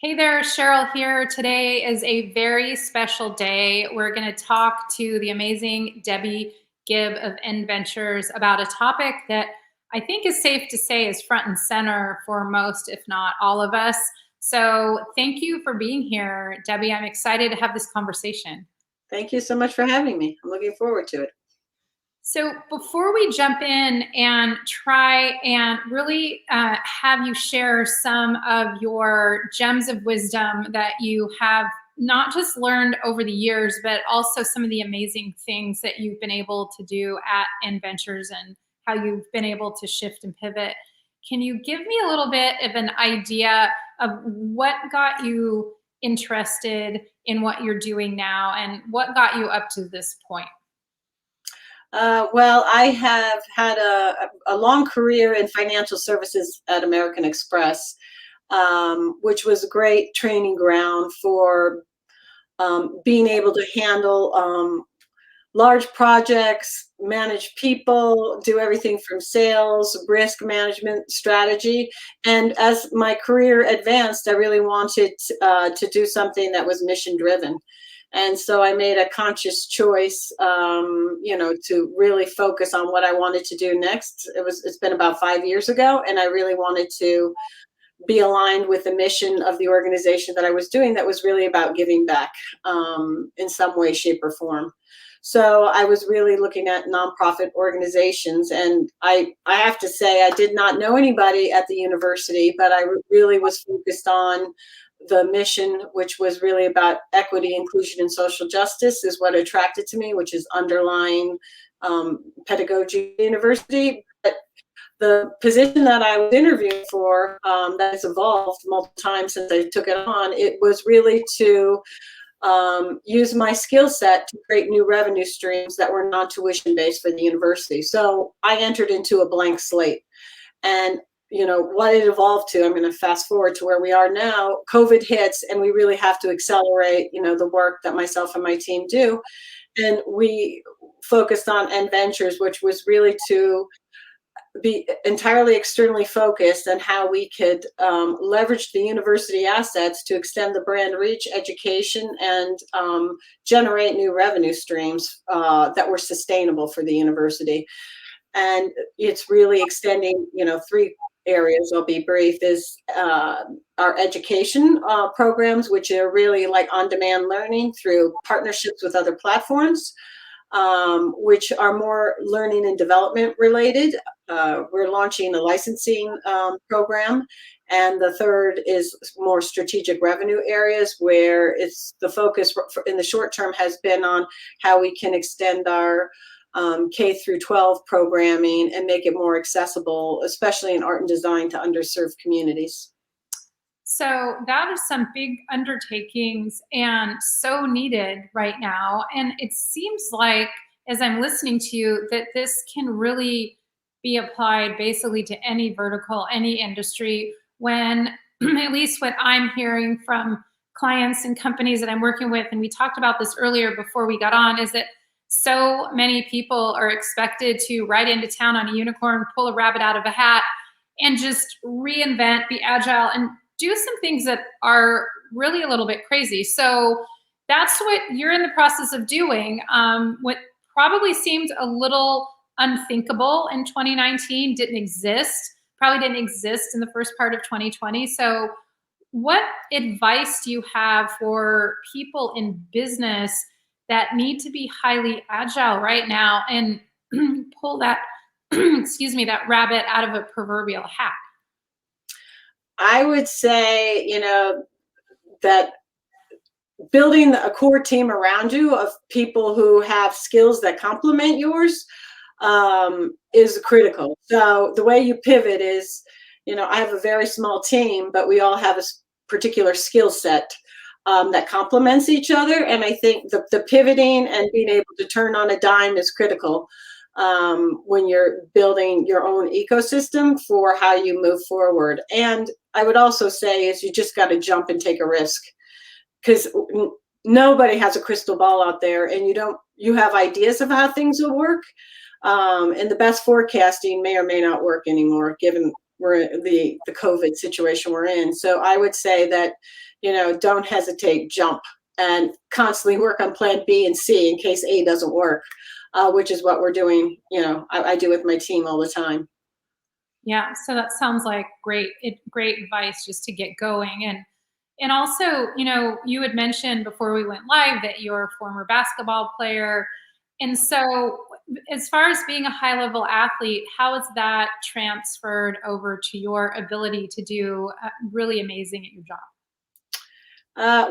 Hey there, Sheryl here. Today is a very special day. We're going to talk to the amazing Debbie Gibb of End Ventures about a topic that I think is safe to say is front and center for most, if not all of us. So thank you for being here, Debbie. I'm excited to have this conversation. Thank you so much for having me. I'm looking forward to it. So before we jump in and try and really have you share some of your gems of wisdom that you have not just learned over the years, but also some of the amazing things that you've been able to do at InVentures and how you've been able to shift and pivot. Can you give me a little bit of an idea of what got you interested in what you're doing now and what got you up to this point? Well, I have had a long career in financial services at American Express, which was a great training ground for being able to handle large projects, manage people, do everything from sales, risk management, strategy. And as my career advanced, I really wanted to do something that was mission driven. And so I made a conscious choice, to really focus on what I wanted to do next. It's been about 5 years ago, and I really wanted to be aligned with the mission of the organization that I was doing that was really about giving back in some way, shape, or form. So I was really looking at nonprofit organizations, and I have to say I did not know anybody at the university, but I really was focused on the mission, which was really about equity, inclusion, and social justice, is what attracted to me, which is underlying pedagogy university. But the position that I was interviewing for, that has evolved multiple times since I took it on, it was really to use my skill set to create new revenue streams that were non-tuition based for the university. So I entered into a blank slate. And what it evolved to, I'm going to fast forward to where we are now. COVID hits, and we really have to accelerate, the work that myself and my team do. And we focused on End Ventures, which was really to be entirely externally focused on how we could leverage the university assets to extend the brand reach, education, and generate new revenue streams that were sustainable for the university. And it's really extending, three areas. I'll be brief. Is our education programs, which are really like on-demand learning through partnerships with other platforms, which are more learning and development related. We're launching a licensing program. And the third is more strategic revenue areas, where it's the focus in the short term has been on how we can extend our K through 12 programming and make it more accessible, especially in art and design, to underserved communities. So that is some big undertakings and so needed right now. And it seems like, as I'm listening to you, that this can really be applied basically to any vertical, any industry, when at least what I'm hearing from clients and companies that I'm working with, and we talked about this earlier before we got on, is that so many people are expected to ride into town on a unicorn, pull a rabbit out of a hat, and just reinvent, be agile, and do some things that are really a little bit crazy. So that's what you're in the process of doing. What probably seemed a little unthinkable in 2019 probably didn't exist in the first part of 2020. So what advice do you have for people in business that need to be highly agile right now and pull that, that rabbit out of a proverbial hat? I would say, that building a core team around you of people who have skills that complement yours is critical. So the way you pivot is, I have a very small team, but we all have a particular skill set that complements each other. And I think the pivoting and being able to turn on a dime is critical when you're building your own ecosystem for how you move forward. And I would also say is you just got to jump and take a risk, because nobody has a crystal ball out there, and you have ideas of how things will work. And the best forecasting may or may not work anymore, given the COVID situation we're in. So I would say that, don't hesitate, jump, and constantly work on plan B and C in case A doesn't work, which is what we're doing. I do with my team all the time. Yeah, so that sounds like great advice just to get going. And also, you had mentioned before we went live that you're a former basketball player. And so as far as being a high level athlete, how has that transferred over to your ability to do really amazing at your job?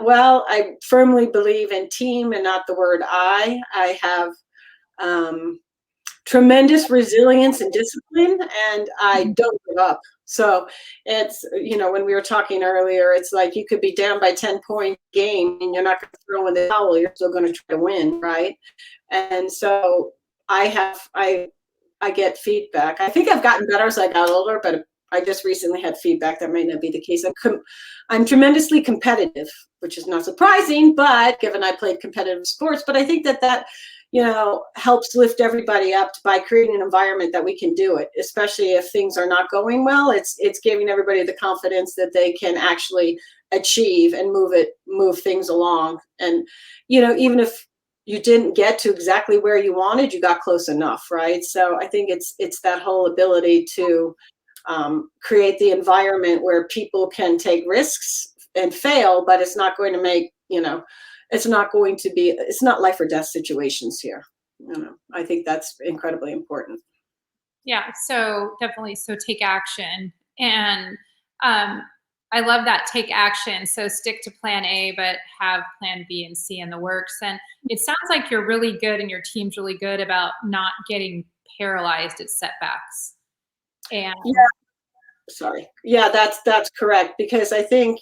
Well, I firmly believe in team and not the word I. I have um, tremendous resilience and discipline, and I don't give up. So it's, when we were talking earlier, it's like you could be down by 10-point game and you're not going to throw in the towel. You're still going to try to win, right? And so I get feedback. I think I've gotten better as I got older, but I just recently had feedback that might not be the case. I'm tremendously competitive, which is not surprising, but given I played competitive sports, but I think that helps lift everybody up by creating an environment that we can do it, especially if things are not going well. It's giving everybody the confidence that they can actually achieve and move things along. And, even if you didn't get to exactly where you wanted, you got close enough, right? So I think it's that whole ability to create the environment where people can take risks and fail, but it's not going to make, it's not life or death situations here. I think that's incredibly important. Yeah, so definitely. So take action. And I love that, take action. So stick to plan A, but have plan B and C in the works. And it sounds like you're really good and your team's really good about not getting paralyzed at setbacks. And Yeah, sorry. Yeah, that's correct. Because I think,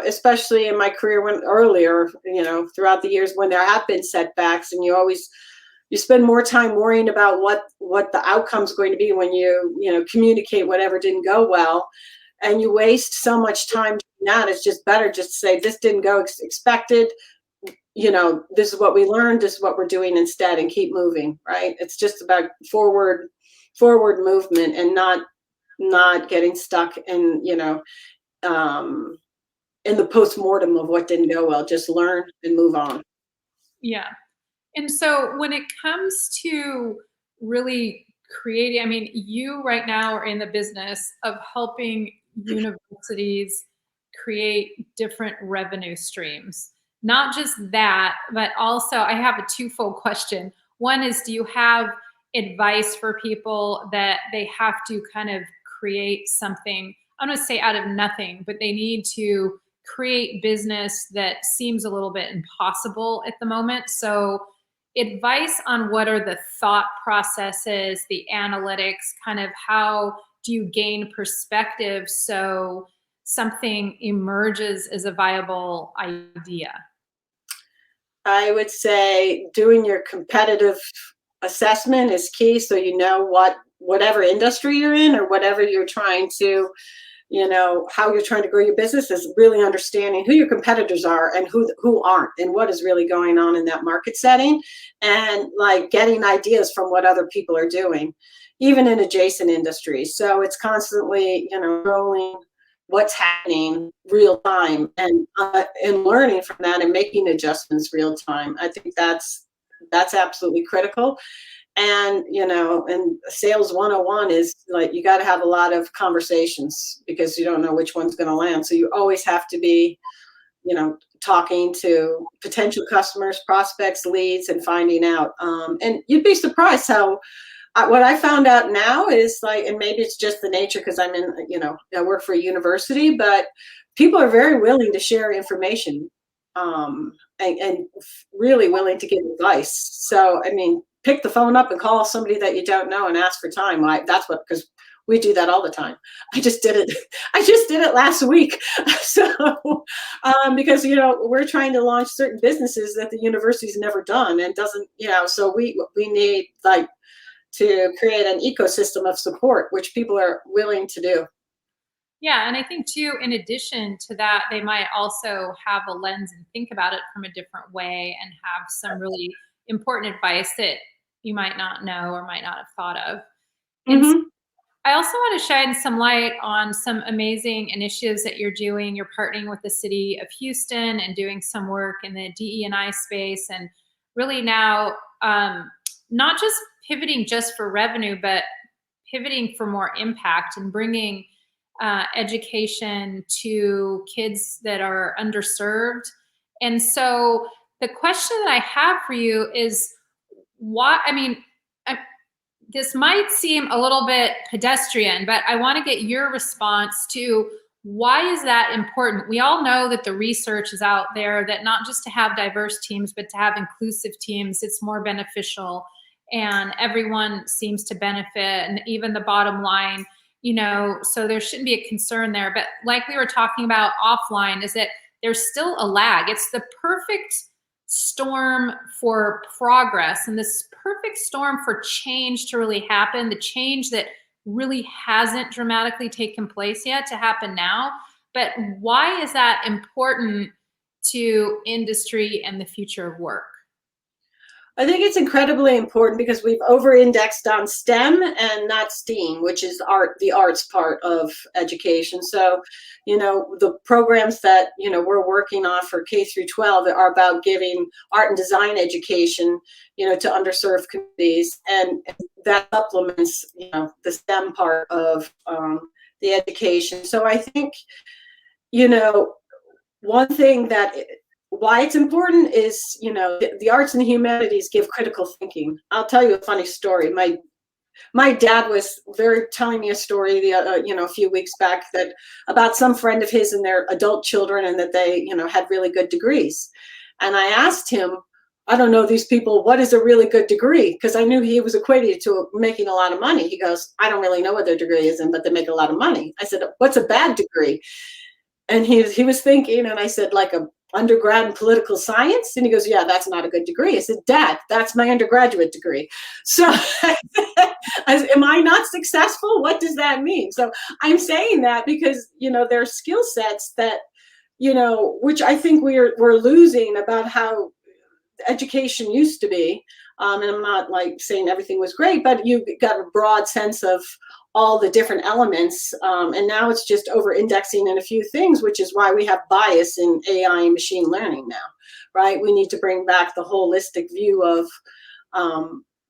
especially in my career throughout the years when there have been setbacks, and you spend more time worrying about what the outcome's going to be when you communicate whatever didn't go well, and you waste so much time doing that. It's just better just to say, this didn't go expected. This is what we learned. This is what we're doing instead, and keep moving. Right? It's just about forward movement, and not getting stuck in the post-mortem of what didn't go well. Just learn and move on. yeah. And so when it comes to really creating, I mean, you right now are in the business of helping universities create different revenue streams. Not just that, but also I have a twofold question. One is, do you have advice for people that they have to kind of create something, I'm going to say out of nothing, but they need to create business that seems a little bit impossible at the moment? So advice on what are the thought processes, the analytics, kind of how do you gain perspective so something emerges as a viable idea? I would say doing your competitive assessment is key. So whatever industry you're in, or whatever you're trying to, how you're trying to grow your business, is really understanding who your competitors are and who aren't, and what is really going on in that market setting, and like getting ideas from what other people are doing, even in adjacent industries. So it's constantly, rolling what's happening real time, and learning from that and making adjustments real time. I think that's absolutely critical. And and sales 101 is like, you got to have a lot of conversations, because you don't know which one's going to land. So you always have to be talking to potential customers, prospects, leads, and finding out. And you'd be surprised how what I found out now is like, and maybe it's just the nature, because I work for a university, but people are very willing to share information, and really willing to give advice. So, I mean, pick the phone up and call somebody that you don't know and ask for time. Because we do that all the time. I just did it. I just did it last week. So, because, we're trying to launch certain businesses that the university's never done and doesn't, so we need to create an ecosystem of support, which people are willing to do. Yeah, and I think too, in addition to that, they might also have a lens and think about it from a different way, and have some really important advice that you might not know or might not have thought of. And Mm-hmm. I also want to shine some light on some amazing initiatives that you're doing. You're partnering with the city of Houston and doing some work in the DE&I space, and really now not just pivoting just for revenue, but pivoting for more impact and bringing education to kids that are underserved. And so the question that I have for you is, why? I mean, this might seem a little bit pedestrian, but I want to get your response to, why is that important? We all know that the research is out there that not just to have diverse teams, but to have inclusive teams, it's more beneficial, and everyone seems to benefit, and even the bottom line, so there shouldn't be a concern there. But like we were talking about offline, is that there's still a lag. It's the perfect storm for progress, and this perfect storm for change to really happen, the change that really hasn't dramatically taken place yet to happen now. But why is that important to industry and the future of work? I think it's incredibly important because we've over-indexed on STEM and not STEAM, which is the arts part of education. So, the programs that, we're working on for K through 12 are about giving art and design education, to underserved communities. And that supplements, the STEM part of the education. So I think, one thing why it's important is, the arts and the humanities give critical thinking. I'll tell you a funny story. My dad was telling me a story a few weeks back about some friend of his and their adult children, and that they, had really good degrees. And I asked him, I don't know these people, what is a really good degree? Because I knew he was equated to making a lot of money. He goes, I don't really know what their degree is, but they make a lot of money. I said, what's a bad degree? And he was thinking, and I said, like a undergrad in political science? And he goes, yeah, that's not a good degree. I said, Dad, that's my undergraduate degree. So am I not successful? What does that mean? So I'm saying that because, there are skill sets that, which I think we're losing about how education used to be. And I'm not like saying everything was great, but you got a broad sense of all the different elements. And now it's just over indexing in a few things, which is why we have bias in AI and machine learning now, right? We need to bring back the holistic view of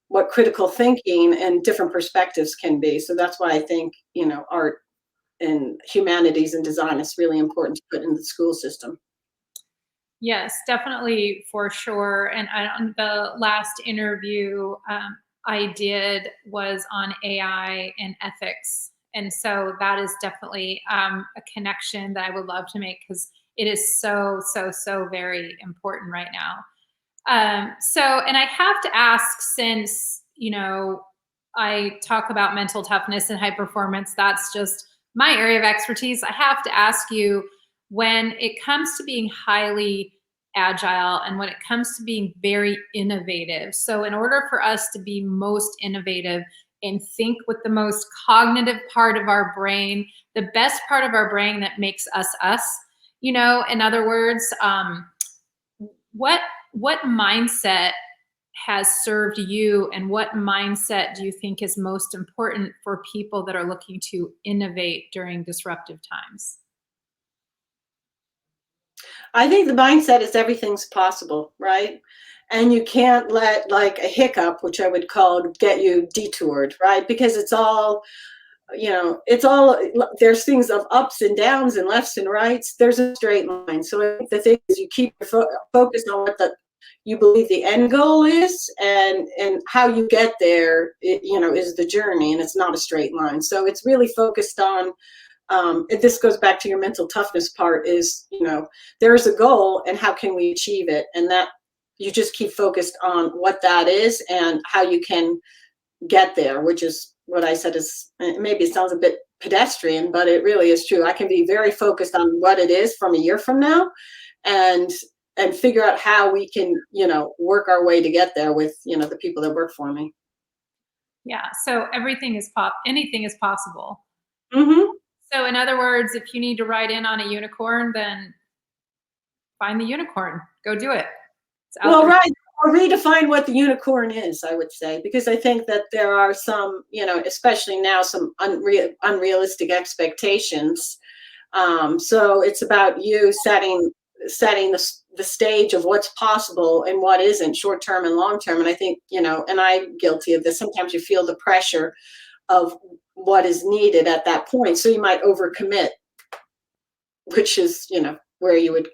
what critical thinking and different perspectives can be. So that's why I think, art and humanities and design is really important to put in the school system. Yes, definitely, for sure. And on the last interview I did was on AI and ethics. And so that is definitely a connection that I would love to make, because it is so, so, so very important right now. And I have to ask, since, I talk about mental toughness and high performance, that's just my area of expertise. I have to ask you, when it comes to being highly agile and when it comes to being very innovative. So in order for us to be most innovative and think with the most cognitive part of our brain, the best part of our brain that makes us us, in other words, what mindset has served you, and what mindset do you think is most important for people that are looking to innovate during disruptive times? I think the mindset is everything's possible, right? And you can't let like a hiccup, which I would call, get you detoured, right? Because it's all, there's things of ups and downs and lefts and rights. There's a straight line. So I think the thing is, you keep focused on what you believe the end goal is, and how you get there, is the journey, and it's not a straight line. So it's really focused on, this goes back to your mental toughness part, is, there's a goal and how can we achieve it? And that you just keep focused on what that is and how you can get there, which is what I said is, maybe it sounds a bit pedestrian, but it really is true. I can be very focused on what it is from a year from now, and figure out how we can, work our way to get there with, the people that work for me. Yeah. So anything is possible. Mm-hmm. So in other words, if you need to ride in on a unicorn, then find the unicorn. Go do it. Well, ride the or redefine what the unicorn is, I would say, because I think that there are some, especially now, some unrealistic expectations. So it's about you setting the stage of what's possible and what isn't, short term and long term. And I think, and I'm guilty of this. Sometimes you feel the pressure of what is needed at that point. So you might overcommit, which is, where you would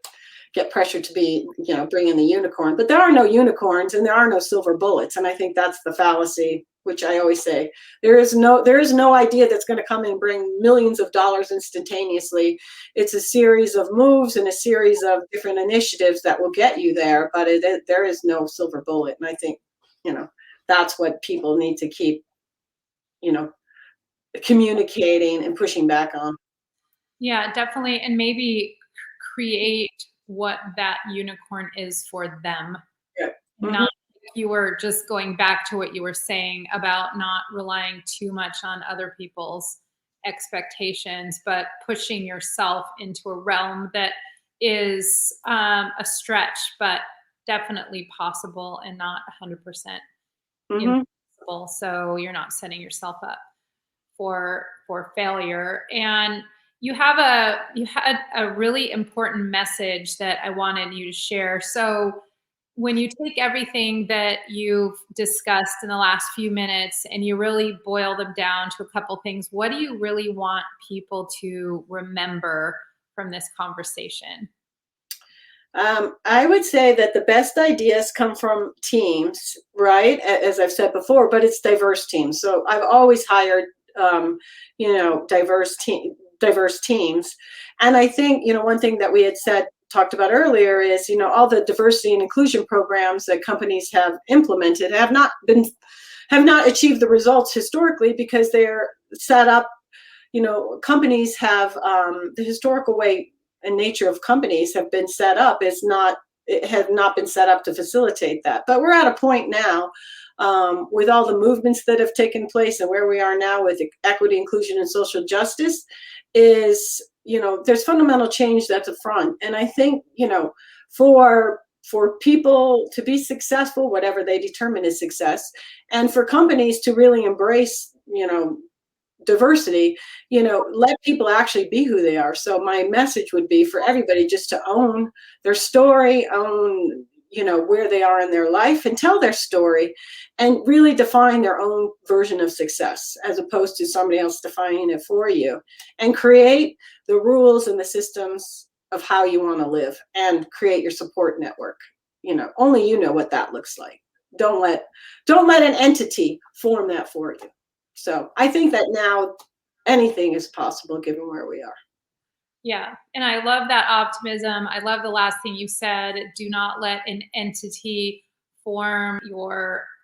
get pressure to be, bringing the unicorn. But there are no unicorns and there are no silver bullets. And I think that's the fallacy, which I always say. There is no idea that's going to come and bring millions of dollars instantaneously. It's a series of moves and a series of different initiatives that will get you there. But there is no silver bullet. And I think, that's what people need to keep, communicating and pushing back on. Yeah, definitely. And maybe create what that unicorn is for them. Yeah. Mm-hmm. Not, you were just going back to what you were saying about not relying too much on other people's expectations, but pushing yourself into a realm that is a stretch, but definitely possible and not 100% impossible. So you're not setting yourself up for failure. And you had a really important message that I wanted you to share. So when you take everything that you've discussed in the last few minutes and you really boil them down to a couple things, what do you really want people to remember from this conversation? I would say that the best ideas come from teams, right? As I've said before, but it's diverse teams. So I've always hired, diverse teams. And I think, one thing that we had talked about earlier is, all the diversity and inclusion programs that companies have implemented have not achieved the results historically because they're set up, companies have, the historical way and nature of companies have been set up have not been set up to facilitate that. But we're at a point now, with all the movements that have taken place and where we are now with equity, inclusion, and social justice is, there's fundamental change that's a front. And I think, for people to be successful, whatever they determine as success, and for companies to really embrace, diversity, let people actually be who they are. So my message would be for everybody just to own their story, own, where they are in their life and tell their story and really define their own version of success as opposed to somebody else defining it for you, and create the rules and the systems of how you want to live and create your support network. Only you know what that looks like. Don't let an entity form that for you. So I think that now anything is possible given where we are. Yeah. And I love that optimism. I love the last thing you said. Do not let an entity form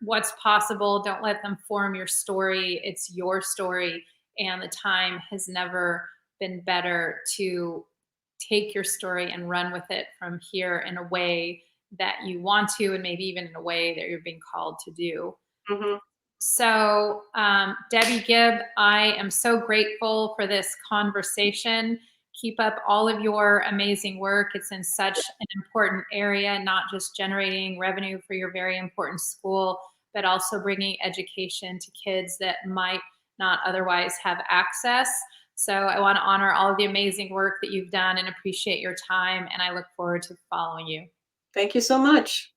what's possible. Don't let them form your story. It's your story. And the time has never been better to take your story and run with it from here in a way that you want to, and maybe even in a way that you're being called to do. Mm-hmm. So, Debbie Gibb, I am so grateful for this conversation. Keep up all of your amazing work. It's in such an important area, not just generating revenue for your very important school, but also bringing education to kids that might not otherwise have access. So I want to honor all of the amazing work that you've done and appreciate your time. And I look forward to following you. Thank you so much.